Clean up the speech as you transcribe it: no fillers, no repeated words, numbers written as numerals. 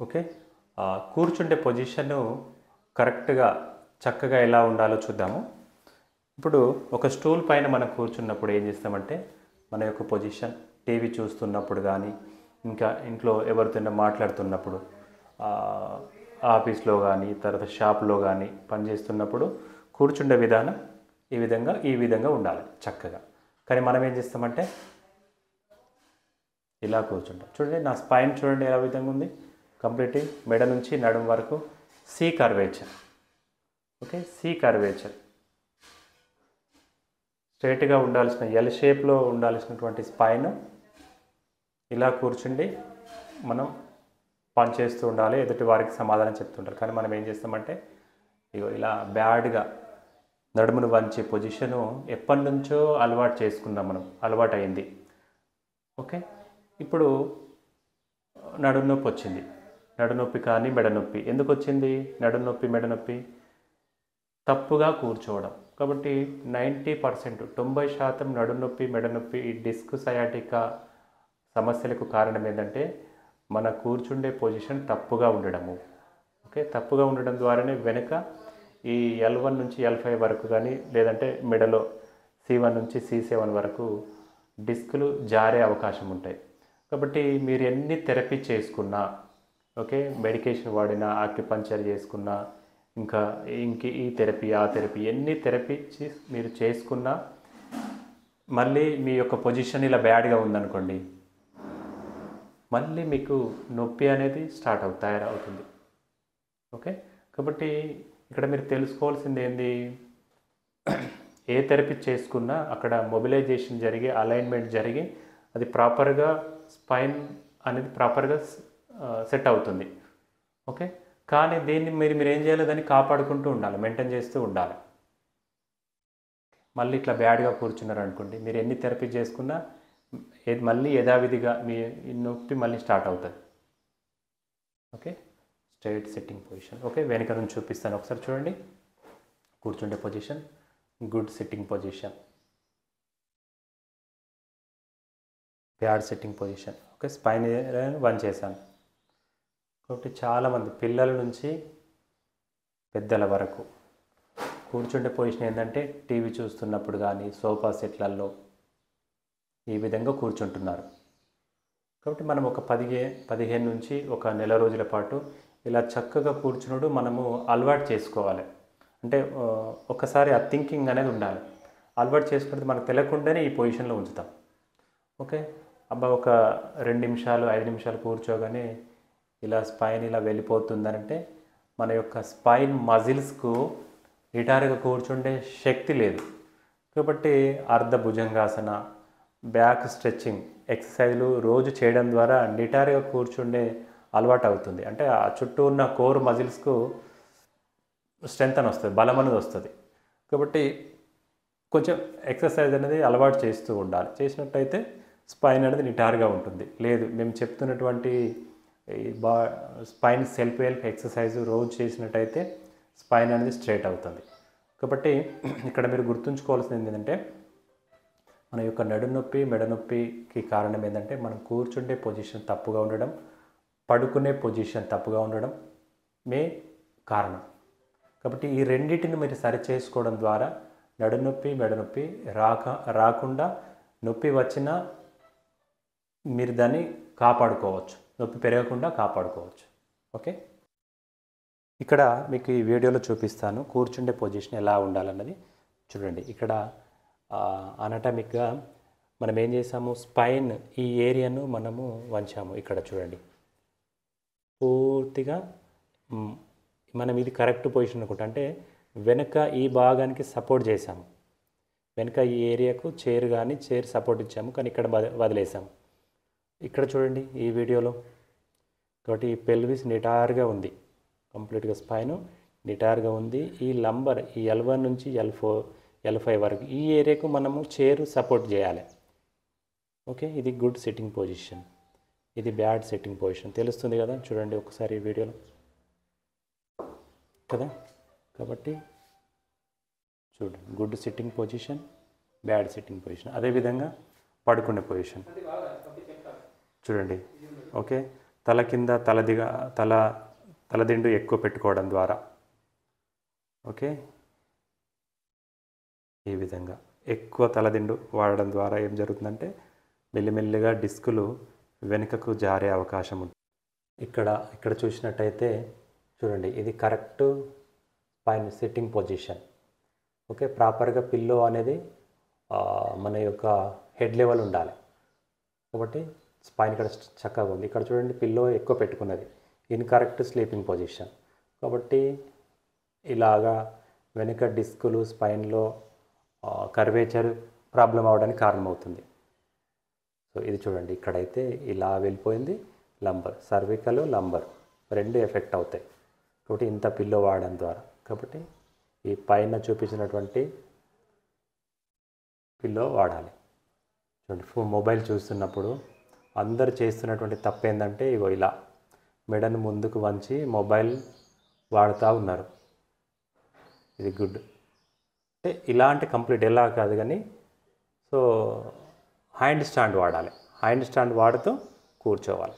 Okay. కూర్చుండే position కరెక్ట్గా చక్కగా ఎలా ఉండాలో చూద్దాము. ఇప్పుడు ఒక స్టూల్ పైన మనం కూర్చున్నప్పుడు ఏం చేస్తామంటే మన యొక్క పొజిషన్ టీవీ చూస్తున్నప్పుడు కానీ ఇంకా ఇంట్లో ఎవరితోనైనా మాట్లాడుతున్నప్పుడు ఆఫీస్లో కానీ తర్వాత షాప్లో కానీ పనిచేస్తున్నప్పుడు కూర్చుండే విధానం ఈ విధంగా ఉండాలి చక్కగా. కానీ మనం ఏం చేస్తామంటే ఇలా కూర్చుంటాం. చూడండి నా స్పైన్ చూడండి ఎలా విధంగా ఉంది. కంప్లీట్ మెడ నుంచి నడుం వరకు C curvature. Okay, C curvature. స్ట్రైట్గా ఉండాల్సిన ఎల్ షేప్లో ఉండాల్సినటువంటి స్పైన్ ఇలా కూర్చుండి మనం పని చేస్తూ ఉండాలి, ఎదుటి వారికి సమాధానం చెప్తుంటారు. కానీ మనం ఏం చేస్తామంటే ఇగో ఇలా బ్యాడ్గా నడుమును వంచే పొజిషను ఎప్పటి నుంచో అలవాటు చేసుకున్నాం, మనం అలవాటు అయింది. ఓకే, ఇప్పుడు నడుము నొప్పి వచ్చింది. నడునొప్పి కానీ మెడ నొప్పి ఎందుకు వచ్చింది? నడుము నొప్పి మెడ నొప్పి తప్పుగా కూర్చోవడం. కాబట్టి 90% 90% నడుము నొప్పి మెడ నొప్పి ఈ డిస్క్ సయాటికా సమస్యలకు కారణం ఏంటంటే మన కూర్చుండే పొజిషన్ తప్పుగా ఉండడము. ఓకే, తప్పుగా ఉండడం ద్వారానే వెనుక ఈ L1 నుంచి L5 వరకు కానీ లేదంటే మెడలో C1 నుంచి C7 వరకు డిస్కులు జారే అవకాశం ఉంటాయి. కాబట్టి మీరు ఎన్ని థెరపీ చేసుకున్నా, ఓకే, మెడికేషన్ వాడినా, ఆక్యుపంక్చర్ చేసుకున్నా, ఇంకా ఈ థెరపీ ఆ థెరపీ ఎన్ని థెరపీ మీరు చేసుకున్నా మళ్ళీ మీ యొక్క పొజిషన్ ఇలా బ్యాడ్గా ఉందనుకోండి, మళ్ళీ మీకు నొప్పి అనేది తయారవుతుంది. ఓకే, కాబట్టి ఇక్కడ మీరు తెలుసుకోవాల్సింది ఏంది, ఏ థెరపీ చేసుకున్నా అక్కడ మొబిలైజేషన్ జరిగి అలైన్మెంట్ జరిగి అది ప్రాపర్గా స్పైన్ అనేది ప్రాపర్గా సెట్ అవుతుంది. ఓకే, కానీ దీన్ని మీరు ఏం చేయాలి, దాన్ని కాపాడుకుంటూ ఉండాలి, మెయింటైన్ చేస్తూ ఉండాలి. మళ్ళీ ఇట్లా బ్యాడ్గా కూర్చున్నారు అనుకోండి, మీరు ఎన్ని థెరపీ చేసుకున్నా మళ్ళీ యథావిధిగా మీ నొప్పి మళ్ళీ స్టార్ట్ అవుతుంది. Okay, straight sitting position. Okay, వెనక నుంచి చూపిస్తాను ఒకసారి చూడండి. కూర్చుండే position, good sitting position, bad sitting position. Okay, spine one చేశాను. కాబట్టి చాలామంది పిల్లల నుంచి పెద్దల వరకు కూర్చుండే పొజిషన్ ఏంటంటే టీవీ చూస్తున్నప్పుడు కానీ సోఫా సెట్లలో ఈ విధంగా కూర్చుంటున్నారు. కాబట్టి మనం ఒక 15 నుంచి ఒక నెల రోజుల పాటు ఇలా చక్కగా కూర్చునుడు మనము అలవాటు చేసుకోవాలి. అంటే ఒకసారి ఆ థింకింగ్ అనేది ఉండాలి. అలవాటు చేసుకుంటే మనకు తెలియకుండానే ఈ పొజిషన్లో ఉంచుతాం. ఓకే, ఒక 2 నిమిషాలు 5 నిమిషాలు కూర్చోగానే ఇలా స్పైన్ ఇలా వెళ్ళిపోతుందనంటే మన యొక్క స్పైన్ మజిల్స్కు నిటారుగా కూర్చుండే శక్తి లేదు. కాబట్టి అర్ధ భుజంగాసన, బ్యాక్ స్ట్రెచ్చింగ్ ఎక్సర్సైజ్లు రోజు చేయడం ద్వారా నిటారుగా కూర్చుండే అలవాటు అవుతుంది. అంటే ఆ చుట్టూ ఉన్న కోర్ మజిల్స్కు స్ట్రెంత్ అని వస్తుంది, బలం అనేది వస్తుంది. కాబట్టి కొంచెం ఎక్సర్సైజ్ అనేది అలవాటు చేస్తూ ఉండాలి. చేసినట్టయితే స్పైన్ అనేది నిటారుగా ఉంటుంది. లేదు మేము చెప్తున్నటువంటి స్పైన్ సెల్ఫ్ హెల్ప్ ఎక్సర్సైజ్ రోజు చేసినట్టయితే స్పైన్ అనేది స్ట్రైట్ అవుతుంది. కాబట్టి ఇక్కడ మీరు గుర్తుంచుకోవాల్సింది ఏంటంటే మన యొక్క నడుము నొప్పి మెడ నొప్పికి కారణం ఏంటంటే మనం కూర్చుండే పొజిషన్ తప్పుగా ఉండడం, పడుకునే పొజిషన్ తప్పుగా ఉండడం కారణం. కాబట్టి ఈ రెండింటిని మీరు సరి చేసుకోవడం ద్వారా నడుము నొప్పి మెడ నొప్పి రాకుండా, నొప్పి వచ్చినా మీరు దాన్ని కాపాడుకోవచ్చు, నొప్పి పెరగకుండా కాపాడుకోవచ్చు. ఓకే, ఇక్కడ మీకు ఈ వీడియోలో చూపిస్తాను కూర్చుండే పొజిషన్ ఎలా ఉండాలన్నది. చూడండి, ఇక్కడ అనటామిక్గా మనం ఏం చేసాము, స్పైన్ ఈ ఏరియాను మనము వంచాము. ఇక్కడ చూడండి, పూర్తిగా మనం ఇది కరెక్ట్ పొజిషన్ అనుకుంటా, అంటే వెనక ఈ భాగానికి సపోర్ట్ చేసాము, వెనక ఈ ఏరియాకు చైర్ సపోర్ట్ ఇచ్చాము, కానీ ఇక్కడ వదిలేసాము. ఇక్కడ చూడండి ఈ వీడియోలో, కాబట్టి ఈ పెల్విస్ నిటారుగా ఉంది, కంప్లీట్గా స్పైన్ నిటారుగా ఉంది. ఈ లంబర్ ఈ L1 నుంచి L5 వరకు ఈ ఏరియాకు మనము చైర్ సపోర్ట్ చేయాలి. ఓకే, ఇది గుడ్ సిట్టింగ్ పొజిషన్, ఇది బ్యాడ్ సిట్టింగ్ పొజిషన్. తెలుస్తుంది కదా, చూడండి ఒకసారి ఈ వీడియోలో కదా. కాబట్టి చూడండి, good sitting position, bad sitting position. అదేవిధంగా పడుకునే పొజిషన్ చూడండి. ఓకే, తల కింద తలదిండు ఎక్కువ పెట్టుకోవడం ద్వారా. ఓకే, ఈ విధంగా ఎక్కువ తలదిండు వాడడం ద్వారా ఏం జరుగుతుందంటే మెల్లిమెల్లిగా డిస్కులు వెనుకకు జారే అవకాశం ఉంటుంది. ఇక్కడ చూసినట్టయితే చూడండి, ఇది correct spine sitting position. Okay, ప్రాపర్గా పిల్లో అనేది మన యొక్క హెడ్ లెవెల్ ఉండాలి. కాబట్టి స్పైన్ ఇక్కడ చక్కగా ఉంది. ఇక్కడ చూడండి, పిల్లో ఎక్కువ పెట్టుకున్నది, ఇన్కరెక్ట్ స్లీపింగ్ పొజిషన్. కాబట్టి ఇలాగా వెనుక డిస్కులు స్పైన్లో కర్వేచర్ ప్రాబ్లం అవడానికి కారణమవుతుంది. సో ఇది చూడండి, ఇక్కడైతే ఇలా వెళ్ళిపోయింది. లంబర్, సర్వికల్, లంబర్ రెండు ఎఫెక్ట్ అవుతాయి కాబట్టి ఇంత పిల్లో వాడడం ద్వారా. కాబట్టి ఈ పైన చూపించినటువంటి పిల్లో వాడాలి. చూడండి, మొబైల్ చూస్తున్నప్పుడు అందరు చేస్తున్నటువంటి తప్పు ఏంటంటే ఇగో ఇలా మెడను ముందుకు వంచి మొబైల్ వాడుతూ ఉన్నారు. ఇది గుడ్ అంటే ఇలాంటి కంప్లీట్ ఎలా కాదు కానీ, సో హ్యాండ్ స్టాండ్ వాడాలి. హ్యాండ్ స్టాండ్ వాడుతూ కూర్చోవాలి.